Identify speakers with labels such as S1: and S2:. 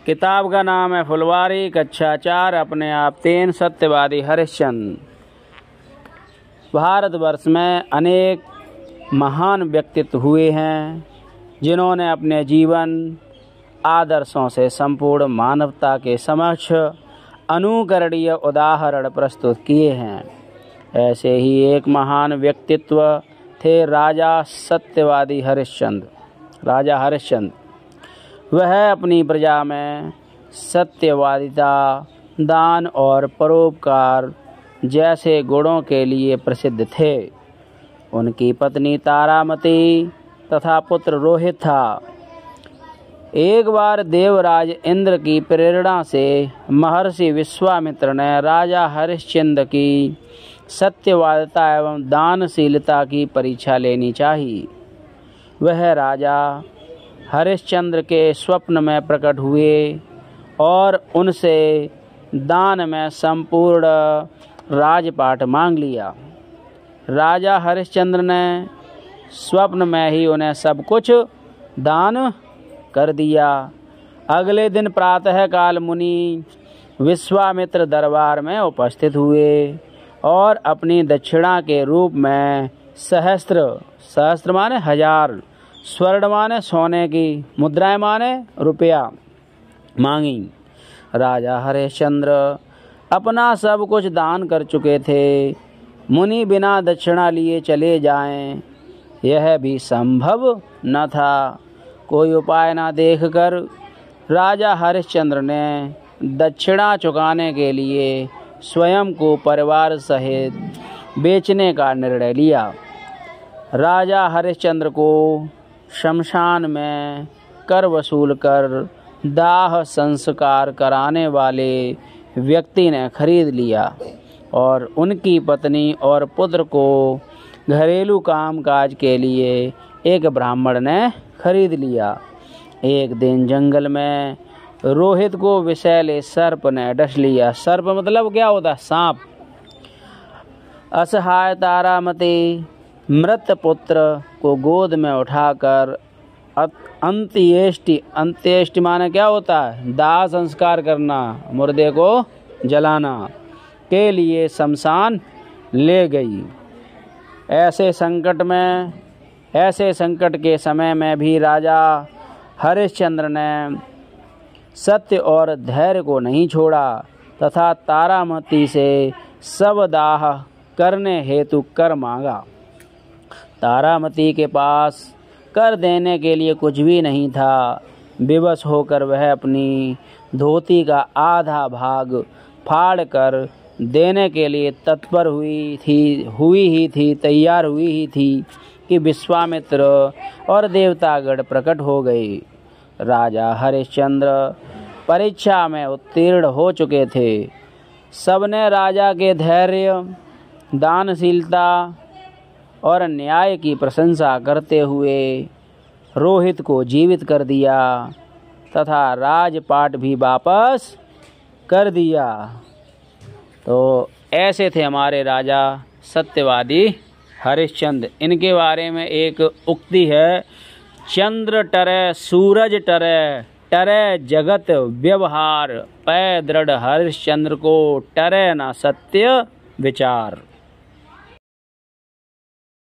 S1: किताब का नाम है फुलवारी, कक्षा 4, अपने आप 3, सत्यवादी हरिश्चंद्र। भारतवर्ष में अनेक महान व्यक्तित्व हुए हैं जिन्होंने अपने जीवन आदर्शों से संपूर्ण मानवता के समक्ष अनुकरणीय उदाहरण प्रस्तुत किए हैं। ऐसे ही एक महान व्यक्तित्व थे राजा सत्यवादी हरिश्चंद्र। राजा हरिश्चंद्र वह अपनी प्रजा में सत्यवादिता, दान और परोपकार जैसे गुणों के लिए प्रसिद्ध थे। उनकी पत्नी तारामती तथा पुत्र रोहित था। एक बार देवराज इंद्र की प्रेरणा से महर्षि विश्वामित्र ने राजा हरिश्चंद्र की सत्यवादिता एवं दानशीलता की परीक्षा लेनी चाहिए। वह राजा हरिश्चंद्र के स्वप्न में प्रकट हुए और उनसे दान में संपूर्ण राजपाट मांग लिया। राजा हरिश्चंद्र ने स्वप्न में ही उन्हें सब कुछ दान कर दिया। अगले दिन प्रातः काल मुनि विश्वामित्र दरबार में उपस्थित हुए और अपनी दक्षिणा के रूप में सहस्त्र माने 1000, स्वर्ण माने सोने की, मुद्राएं माने रुपया मांगी। राजा हरिश्चंद्र अपना सब कुछ दान कर चुके थे। मुनि बिना दक्षिणा लिए चले जाएं, यह भी संभव न था। कोई उपाय न देखकर राजा हरिश्चंद्र ने दक्षिणा चुकाने के लिए स्वयं को परिवार सहित बेचने का निर्णय लिया। राजा हरिश्चंद्र को शमशान में कर वसूल कर दाह संस्कार कराने वाले व्यक्ति ने खरीद लिया और उनकी पत्नी और पुत्र को घरेलू कामकाज के लिए एक ब्राह्मण ने खरीद लिया। एक दिन जंगल में रोहित को विषैले सर्प ने डस लिया। सर्प मतलब क्या होता है? सांप। असहाय तारामती मृत पुत्र को गोद में उठाकर अंत्येष्टि माने क्या होता है? दाह संस्कार करना, मुर्दे को जलाना के लिए शमशान ले गई। ऐसे संकट के समय में भी राजा हरिश्चंद्र ने सत्य और धैर्य को नहीं छोड़ा तथा तारामती से सब दाह करने हेतु कर मांगा। तारामती के पास कर देने के लिए कुछ भी नहीं था। विवश होकर वह अपनी धोती का आधा भाग फाड़ कर देने के लिए तत्पर तैयार हुई ही थी कि विश्वामित्र और देवतागण प्रकट हो गए। राजा हरिश्चंद्र परीक्षा में उत्तीर्ण हो चुके थे। सबने राजा के धैर्य, दानशीलता और न्याय की प्रशंसा करते हुए रोहित को जीवित कर दिया तथा राजपाट भी वापस कर दिया। तो ऐसे थे हमारे राजा सत्यवादी हरिश्चंद्र। इनके बारे में एक उक्ति है, चंद्र टरे सूरज टरे जगत व्यवहार, पै दृढ़ हरिश्चंद्र को टरे न सत्य विचार।